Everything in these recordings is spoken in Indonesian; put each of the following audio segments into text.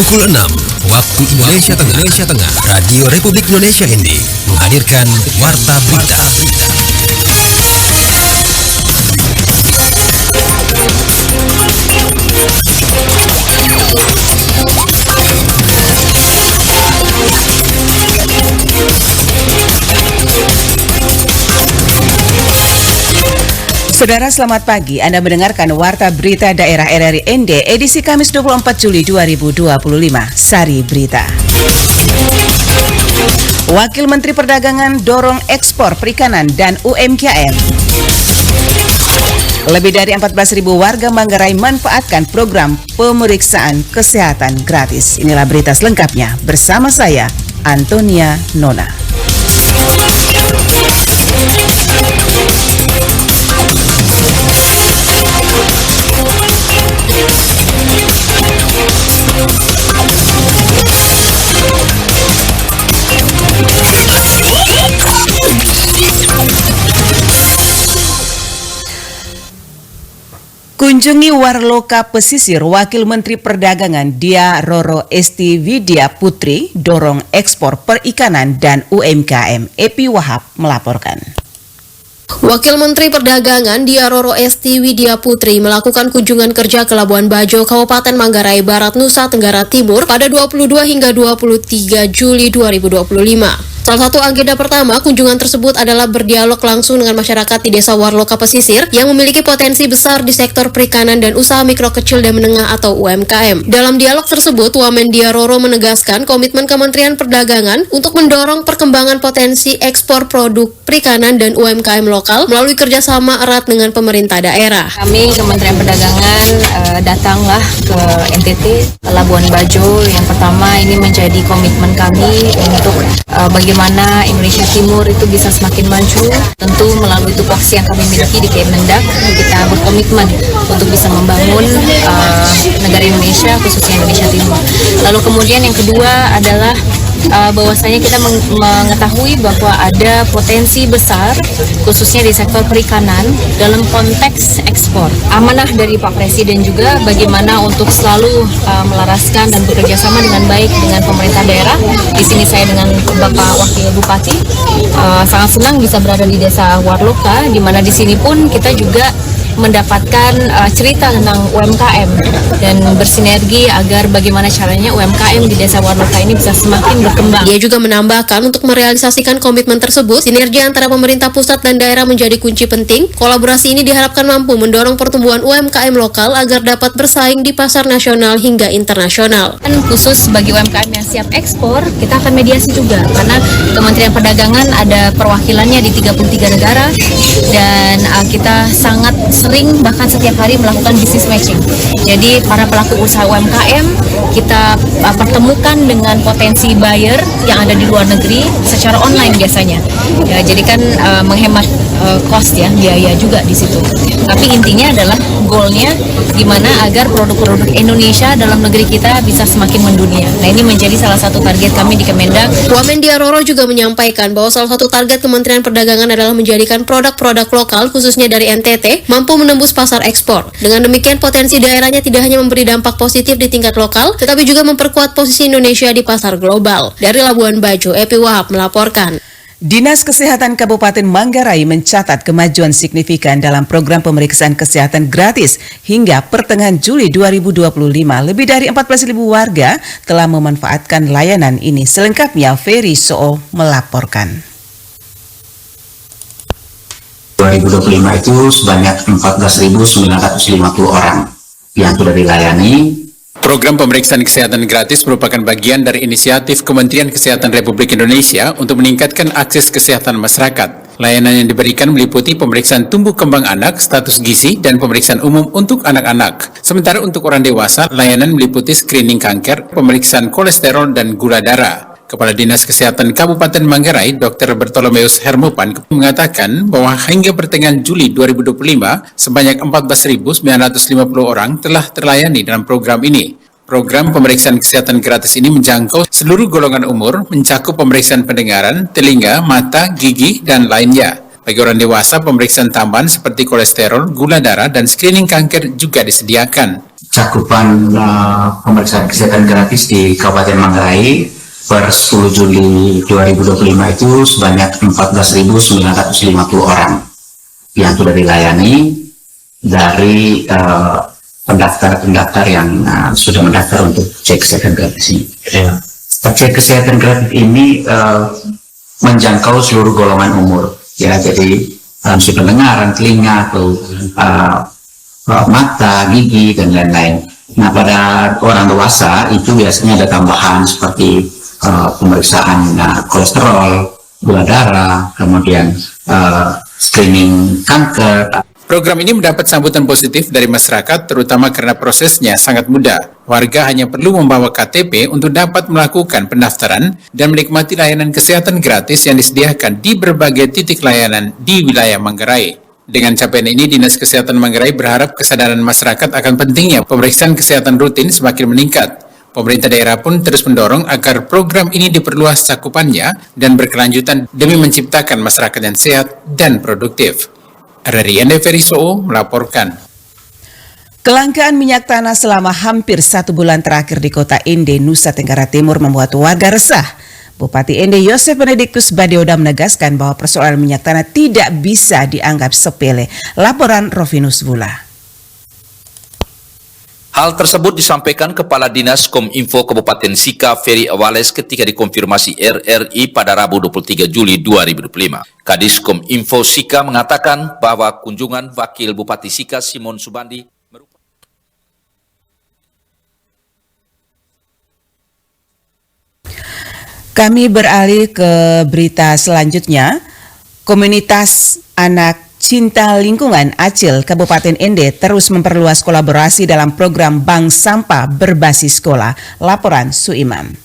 Pukul 6 waktu Indonesia Tengah, Radio Republik Indonesia ini menghadirkan Warta Berita. Saudara, selamat pagi. Anda mendengarkan Warta Berita Daerah RRI ND edisi Kamis 24 Juli 2025. Sari Berita. Wakil Menteri Perdagangan dorong ekspor perikanan dan UMKM. Lebih dari 14.000 warga Manggarai manfaatkan program pemeriksaan kesehatan gratis. Inilah berita selengkapnya bersama saya, Antonia Nona. Kunjungi Warloka Pesisir, Wakil Menteri Perdagangan Dia Roro Esti Widya Putri dorong ekspor perikanan dan UMKM. Epi Wahab melaporkan. Wakil Menteri Perdagangan Dia Roro Esti Widya Putri melakukan kunjungan kerja ke Labuan Bajo, Kabupaten Manggarai Barat, Nusa Tenggara Timur pada 22 hingga 23 Juli 2025. Salah satu agenda pertama kunjungan tersebut adalah berdialog langsung dengan masyarakat di Desa Warloka Pesisir yang memiliki potensi besar di sektor perikanan dan usaha mikro kecil dan menengah atau UMKM. Dalam dialog tersebut, Wamen Dia Roro menegaskan komitmen Kementerian Perdagangan untuk mendorong perkembangan potensi ekspor produk perikanan dan UMKM lokal melalui kerjasama erat dengan pemerintah daerah. Kami Kementerian Perdagangan datanglah ke NTT, ke Labuan Bajo. Yang pertama ini menjadi komitmen kami untuk bagaimana Indonesia Timur itu bisa semakin maju. Tentu melalui tupoksi yang kami miliki di Kemendak, kita berkomitmen untuk bisa membangun negara Indonesia, khususnya Indonesia Timur. Lalu kemudian yang kedua adalah bahwasanya kita mengetahui bahwa ada potensi besar khususnya di sektor perikanan dalam konteks ekspor. Amanah dari Pak Presiden juga bagaimana untuk selalu melaraskan dan bekerja sama dengan baik dengan pemerintah daerah. Di sini saya dengan Bapak Wakil Bupati sangat senang bisa berada di Desa Warloka, di mana di sini pun kita juga mendapatkan cerita tentang UMKM dan bersinergi agar bagaimana caranya UMKM di Desa Warloka ini bisa semakin berkembang. Dia juga menambahkan untuk merealisasikan komitmen tersebut, sinergi antara pemerintah pusat dan daerah menjadi kunci penting. Kolaborasi ini diharapkan mampu mendorong pertumbuhan UMKM lokal agar dapat bersaing di pasar nasional hingga internasional. Dan khusus bagi UMKM yang siap ekspor, kita akan mediasi juga karena Kementerian Perdagangan ada perwakilannya di 33 negara dan kita sangat sering bahkan setiap hari melakukan business matching. Jadi para pelaku usaha UMKM kita pertemukan dengan potensi buyer yang ada di luar negeri secara online biasanya. Ya, jadi kan menghemat cost ya, biaya juga di situ. Tapi intinya adalah goalnya gimana agar produk-produk Indonesia dalam negeri kita bisa semakin mendunia. Nah, ini menjadi salah satu target kami di Kemendak. Wamen Dia Roro juga menyampaikan bahwa salah satu target Kementerian Perdagangan adalah menjadikan produk-produk lokal khususnya dari NTT mampu menembus pasar ekspor. Dengan demikian potensi daerahnya tidak hanya memberi dampak positif di tingkat lokal, tetapi juga memperkuat posisi Indonesia di pasar global. Dari Labuan Bajo, Epi Wahab melaporkan. Dinas Kesehatan Kabupaten Manggarai mencatat kemajuan signifikan dalam program pemeriksaan kesehatan gratis hingga pertengahan Juli 2025. Lebih dari 14.000 warga telah memanfaatkan layanan ini. Selengkapnya Ferry Soo melaporkan. 2025 itu sebanyak 14.950 orang yang sudah dilayani. Program pemeriksaan kesehatan gratis merupakan bagian dari inisiatif Kementerian Kesehatan Republik Indonesia untuk meningkatkan akses kesehatan masyarakat. Layanan yang diberikan meliputi pemeriksaan tumbuh kembang anak, status gizi, dan pemeriksaan umum untuk anak-anak. Sementara untuk orang dewasa, layanan meliputi screening kanker, pemeriksaan kolesterol, dan gula darah. Kepala Dinas Kesehatan Kabupaten Manggarai, Dr. Bertolomeus Hermopan, mengatakan bahwa hingga pertengahan Juli 2025, sebanyak 14.950 orang telah terlayani dalam program ini. Program pemeriksaan kesehatan gratis ini menjangkau seluruh golongan umur, mencakup pemeriksaan pendengaran, telinga, mata, gigi, dan lainnya. Bagi orang dewasa, pemeriksaan tambahan seperti kolesterol, gula darah, dan screening kanker juga disediakan. cakupan pemeriksaan kesehatan gratis di Kabupaten Manggarai per 10 Juli 2025 itu sebanyak 14.950 orang yang sudah dilayani dari pendaftar yang sudah mendaftar untuk cek kesehatan gratis ini. Cek kesehatan gratis ini menjangkau seluruh golongan umur, ya, jadi pendengaran, telinga, atau mata, gigi, dan lain-lain. Nah, pada orang dewasa itu biasanya ada tambahan seperti pemeriksaan kolesterol, gula darah, kemudian screening kanker. Program ini mendapat sambutan positif dari masyarakat, terutama karena prosesnya sangat mudah. Warga hanya perlu membawa KTP untuk dapat melakukan pendaftaran dan menikmati layanan kesehatan gratis yang disediakan di berbagai titik layanan di wilayah Manggarai. Dengan capaian ini, Dinas Kesehatan Manggarai berharap kesadaran masyarakat akan pentingnya pemeriksaan kesehatan rutin semakin meningkat. Pemerintah daerah pun terus mendorong agar program ini diperluas cakupannya dan berkelanjutan demi menciptakan masyarakat yang sehat dan produktif. RRI Endeveriso melaporkan. Kelangkaan minyak tanah selama hampir 1 bulan terakhir di kota Ende, Nusa Tenggara Timur membuat warga resah. Bupati Ende Yosef Benedictus Badioda menegaskan bahwa persoalan minyak tanah tidak bisa dianggap sepele. Laporan Rovinus Vula. Hal tersebut disampaikan Kepala Dinas Kominfo Kabupaten Sika Ferry Awales ketika dikonfirmasi RRI pada Rabu 23 Juli 2025. Kadis Kominfo Sika mengatakan bahwa kunjungan Wakil Bupati Sika Simon Subandi Kami beralih ke berita selanjutnya. Komunitas anak cinta lingkungan ACIL Kabupaten Ende terus memperluas kolaborasi dalam program Bank Sampah berbasis sekolah. Laporan Suimam.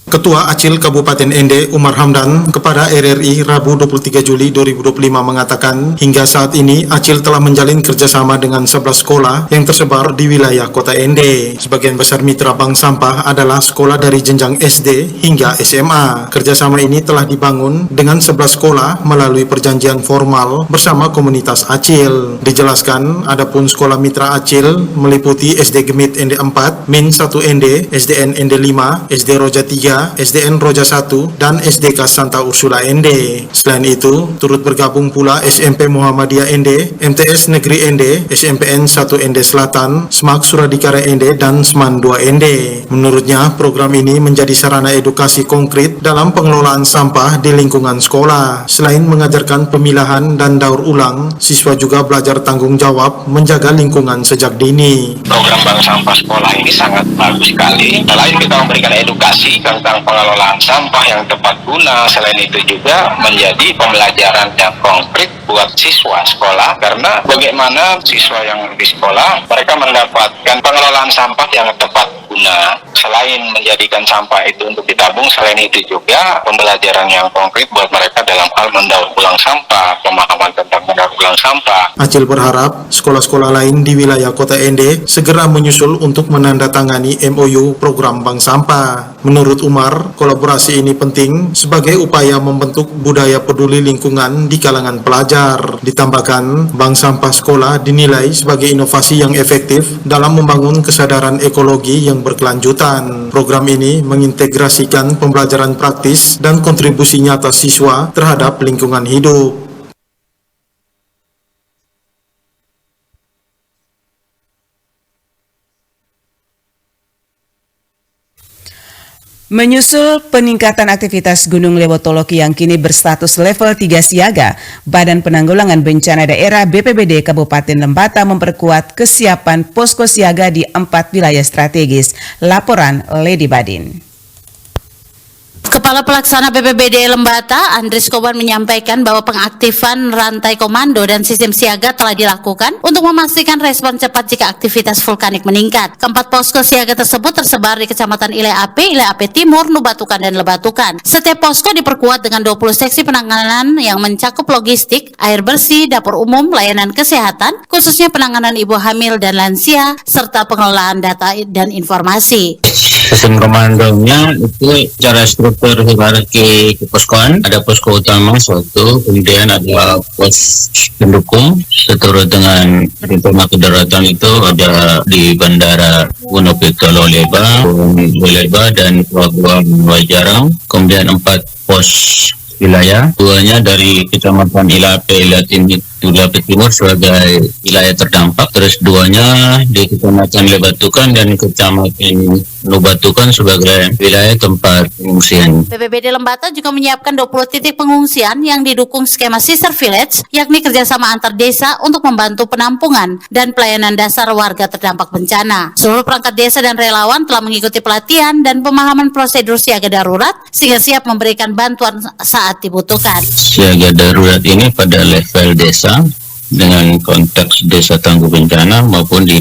Ketua ACIL Kabupaten Ende Umar Hamdan kepada RRI Rabu 23 Juli 2025 mengatakan hingga saat ini ACIL telah menjalin kerjasama dengan 11 sekolah yang tersebar di wilayah kota Ende. Sebagian besar mitra bank sampah adalah sekolah dari jenjang SD hingga SMA. Kerjasama ini telah dibangun dengan 11 sekolah melalui perjanjian formal bersama komunitas ACIL. Dijelaskan adapun sekolah mitra ACIL meliputi SD Gemit Ende 4, Min 1 Ende, SDN Ende 5, SD Roja 3, SDN Roja 1, dan SDK Santa Ursula Ende. Selain itu, turut bergabung pula SMP Muhammadiyah Ende, MTS Negeri Ende, SMPN 1 Ende Selatan, SMAK Suradikara Ende, dan SMAN 2 Ende. Menurutnya, program ini menjadi sarana edukasi konkret dalam pengelolaan sampah di lingkungan sekolah. Selain mengajarkan pemilahan dan daur ulang, siswa juga belajar tanggung jawab menjaga lingkungan sejak dini. Program bank sampah sekolah ini sangat bagus sekali. Selain kita memberikan edukasi tentang pengelolaan sampah yang tepat guna, selain itu juga menjadi pembelajaran yang konkret buat siswa sekolah, karena bagaimana siswa yang di sekolah mereka mendapatkan pengelolaan sampah yang tepat guna. Selain menjadikan sampah itu untuk ditabung, selain itu juga pembelajaran yang konkret buat mereka dalam hal mendaur ulang sampah, pemahaman tentang mendaur ulang sampah. ACIL berharap sekolah-sekolah lain di wilayah kota Ende segera menyusul untuk menandatangani MOU program bank sampah. Menurut Umar, kolaborasi ini penting sebagai upaya membentuk budaya peduli lingkungan di kalangan pelajar. Ditambahkan, bank sampah sekolah dinilai sebagai inovasi yang efektif dalam membangun kesadaran ekologi yang berkelanjutan. Program ini mengintegrasikan pembelajaran praktis dan kontribusi nyata siswa terhadap lingkungan hidup. Menyusul peningkatan aktivitas Gunung Lewotoloki yang kini berstatus level 3 siaga, Badan Penanggulangan Bencana Daerah BPBD Kabupaten Lembata memperkuat kesiapan posko siaga di 4 wilayah strategis. Laporan Lady Badin. Kepala Pelaksana BPBD Lembata, Andres Koban menyampaikan bahwa pengaktifan rantai komando dan sistem siaga telah dilakukan untuk memastikan respon cepat jika aktivitas vulkanik meningkat. Keempat posko siaga tersebut tersebar di Kecamatan Ile Ape Timur, Nubatukan, dan Lebatukan. Setiap posko diperkuat dengan 20 seksi penanganan yang mencakup logistik, air bersih, dapur umum, layanan kesehatan, khususnya penanganan ibu hamil dan lansia, serta pengelolaan data dan informasi. Sistem komandonya itu cara struktur hierarki keposkoan, ada posko utama suatu, kemudian ada pos pendukung seturut dengan rencana kedaruratan itu ada di Bandara Gunung Leba dan Pelabuhan Wajarang, kemudian 4 pos wilayah, 2-nya dari Kecamatan Ilape Timur sebagai wilayah terdampak, terus 2-nya di Kecamatan Lebatukan dan Kecamatan Nubatukan sebagai wilayah tempat pengungsian. BPBD Lembata juga menyiapkan 20 titik pengungsian yang didukung skema Sister Village, yakni kerjasama antar desa untuk membantu penampungan dan pelayanan dasar warga terdampak bencana. Seluruh perangkat desa dan relawan telah mengikuti pelatihan dan pemahaman prosedur siaga darurat sehingga siap memberikan bantuan saat dibutuhkan. Siaga darurat ini pada level desa dengan konteks desa tangguh bencana maupun di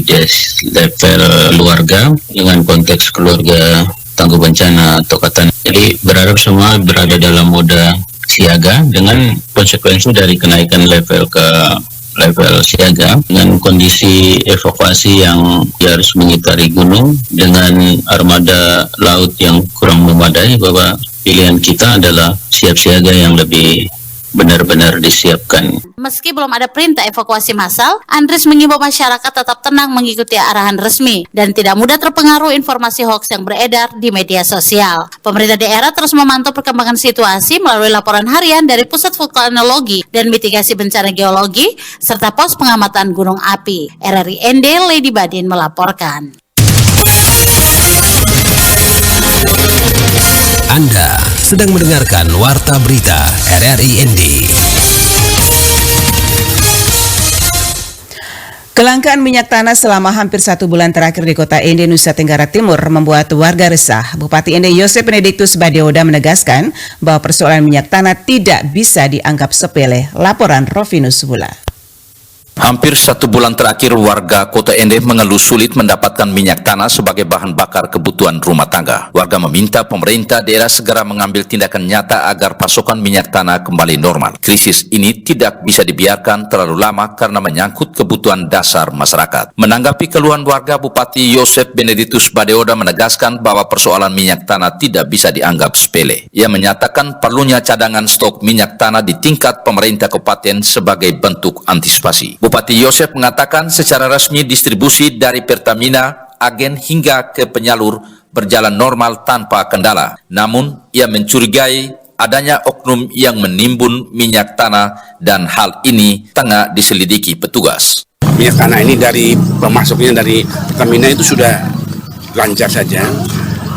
level keluarga dengan konteks keluarga tangguh bencana atau katan. Jadi berharap semua berada dalam mode siaga dengan konsekuensi dari kenaikan level ke level siaga dengan kondisi evakuasi yang harus mengitari gunung dengan armada laut yang kurang memadai, bahwa pilihan kita adalah siap siaga yang lebih benar-benar disiapkan. Meski belum ada perintah evakuasi massal, Andries mengimbau masyarakat tetap tenang mengikuti arahan resmi dan tidak mudah terpengaruh informasi hoaks yang beredar di media sosial. Pemerintah daerah terus memantau perkembangan situasi melalui laporan harian dari Pusat Vulkanologi dan Mitigasi Bencana Geologi serta pos pengamatan gunung api. RRI ND Lady Badin melaporkan. Anda sedang mendengarkan Warta Berita RRI ND. Kelangkaan minyak tanah selama hampir 1 bulan terakhir di kota Ende, Nusa Tenggara Timur membuat warga resah. Bupati Ende Yosef Benedictus Badioda menegaskan bahwa persoalan minyak tanah tidak bisa dianggap sepele. Laporan Rovinus Bula. Hampir 1 bulan terakhir warga Kota Ende mengeluh sulit mendapatkan minyak tanah sebagai bahan bakar kebutuhan rumah tangga. Warga meminta pemerintah daerah segera mengambil tindakan nyata agar pasokan minyak tanah kembali normal. Krisis ini tidak bisa dibiarkan terlalu lama karena menyangkut kebutuhan dasar masyarakat. Menanggapi keluhan warga, Bupati Yosef Benedictus Badioda menegaskan bahwa persoalan minyak tanah tidak bisa dianggap sepele. Ia menyatakan perlunya cadangan stok minyak tanah di tingkat pemerintah kabupaten sebagai bentuk antisipasi. Bupati Yosef mengatakan secara resmi distribusi dari Pertamina, agen hingga ke penyalur berjalan normal tanpa kendala. Namun, ia mencurigai adanya oknum yang menimbun minyak tanah dan hal ini tengah diselidiki petugas. Minyak tanah ini dari pemasoknya dari Pertamina itu sudah lancar saja,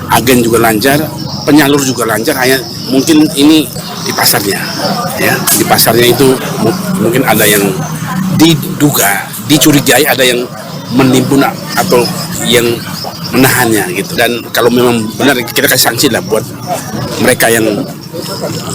agen juga lancar, penyalur juga lancar, hanya mungkin ini di pasarnya, ya di pasarnya itu mungkin ada yang diduga, dicurigai ada yang menimbun atau yang menahannya gitu. Dan kalau memang benar kita kasih sanksi lah buat mereka yang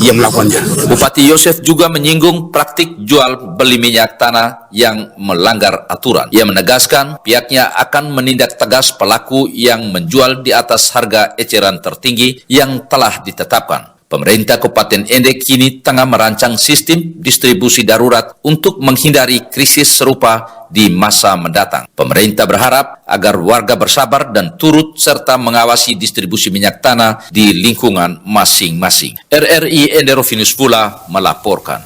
melakukannya. Bupati Yosef juga menyinggung praktik jual beli minyak tanah yang melanggar aturan. Ia menegaskan pihaknya akan menindak tegas pelaku yang menjual di atas harga eceran tertinggi yang telah ditetapkan. Pemerintah Kabupaten Ende kini tengah merancang sistem distribusi darurat untuk menghindari krisis serupa di masa mendatang. Pemerintah berharap agar warga bersabar dan turut serta mengawasi distribusi minyak tanah di lingkungan masing-masing. RRI Ende Rovinus Pula melaporkan.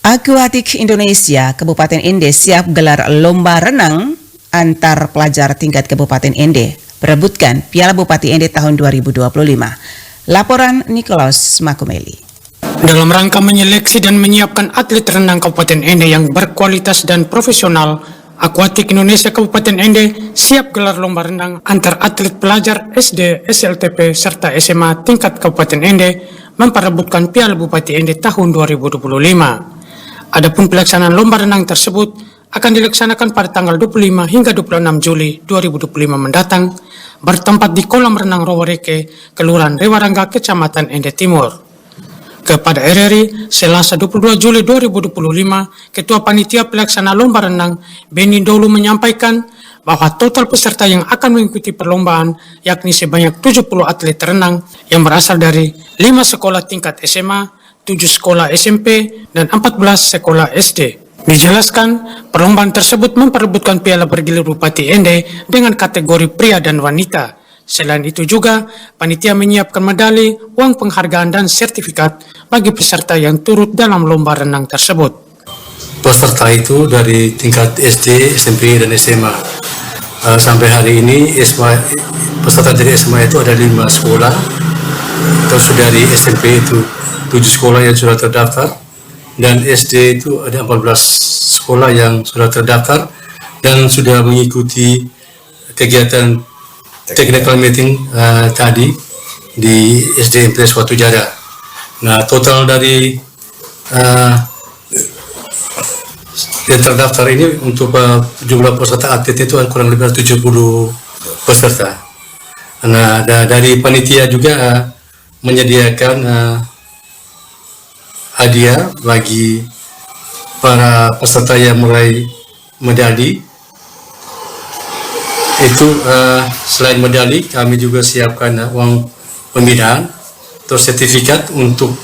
Aquatic Indonesia Kabupaten Ende siap gelar lomba renang antar pelajar tingkat Kabupaten Ende, perebutkan Piala Bupati Ende tahun 2025. Laporan Nikolaus Makumeli. Dalam rangka menyeleksi dan menyiapkan atlet renang Kabupaten Ende yang berkualitas dan profesional, Aquatic Indonesia Kabupaten Ende siap gelar lomba renang antar atlet pelajar SD, SLTP, serta SMA tingkat Kabupaten Ende memperebutkan Piala Bupati Ende tahun 2025. Adapun pelaksanaan lomba renang tersebut akan dilaksanakan pada tanggal 25 hingga 26 Juli 2025 mendatang, bertempat di kolam renang Roworeke, Kelurahan Rewarangga, Kecamatan Ende Timur. Kepada RRI, Selasa 22 Juli 2025, Ketua Panitia Pelaksana Lomba Renang, Beni Dolu menyampaikan bahwa total peserta yang akan mengikuti perlombaan yakni sebanyak 70 atlet renang yang berasal dari 5 sekolah tingkat SMA, 7 sekolah SMP, dan 14 sekolah SD. Dijelaskan, perlombaan tersebut memperebutkan Piala Bergilir Bupati Ende dengan kategori pria dan wanita. Selain itu juga, panitia menyiapkan medali, uang penghargaan dan sertifikat bagi peserta yang turut dalam lomba renang tersebut. Peserta itu dari tingkat SD, SMP, dan SMA. Sampai hari ini peserta dari SMA itu ada 5 sekolah, terus dari SMP itu 7 sekolah yang sudah terdaftar, dan SD itu ada 14 sekolah yang sudah terdaftar dan sudah mengikuti kegiatan technical meeting tadi di SD MTS Watu Jara. Nah, total dari yang terdaftar ini untuk jumlah peserta atlet itu kurang lebih 70 peserta. Nah, dari panitia juga menyediakan hadiah bagi para peserta yang meraih medali. Itu selain medali, kami juga siapkan uang pembinaan atau sertifikat untuk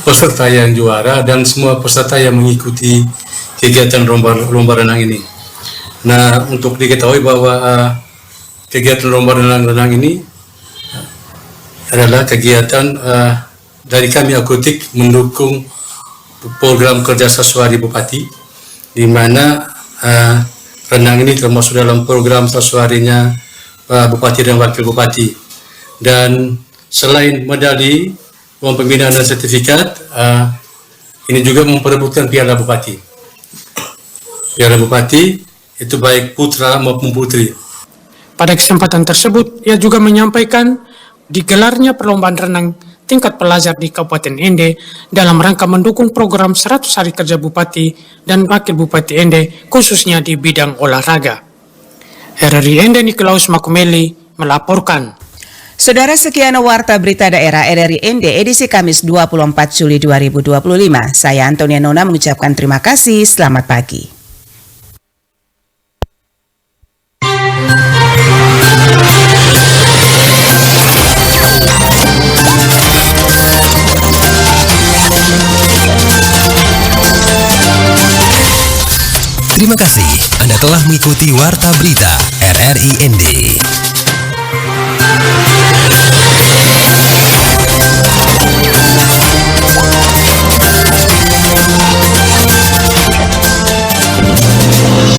peserta yang juara dan semua peserta yang mengikuti kegiatan lomba renang ini. Nah, untuk diketahui bahwa kegiatan lomba renang ini adalah kegiatan dari kami Akutik mendukung program kerja sesuai Bupati, di mana renang ini termasuk dalam program sesuarinya Bupati dan Wakil Bupati. Dan selain medali, uang pembinaan dan sertifikat, ini juga memperebutkan Piala Bupati. Piala Bupati itu baik putra maupun putri. Pada kesempatan tersebut, ia juga menyampaikan digelarnya perlombaan renang tingkat pelajar di Kabupaten Ende dalam rangka mendukung program 100 Hari Kerja Bupati dan Wakil Bupati Ende, khususnya di bidang olahraga. RRI Ende Nikolaus Makumeli melaporkan. Saudara, sekian warta berita daerah RRI Ende edisi Kamis 24 Juli 2025. Saya Antonia Nona mengucapkan terima kasih. Selamat pagi. Terima kasih Anda telah mengikuti Warta Berita RRI ND.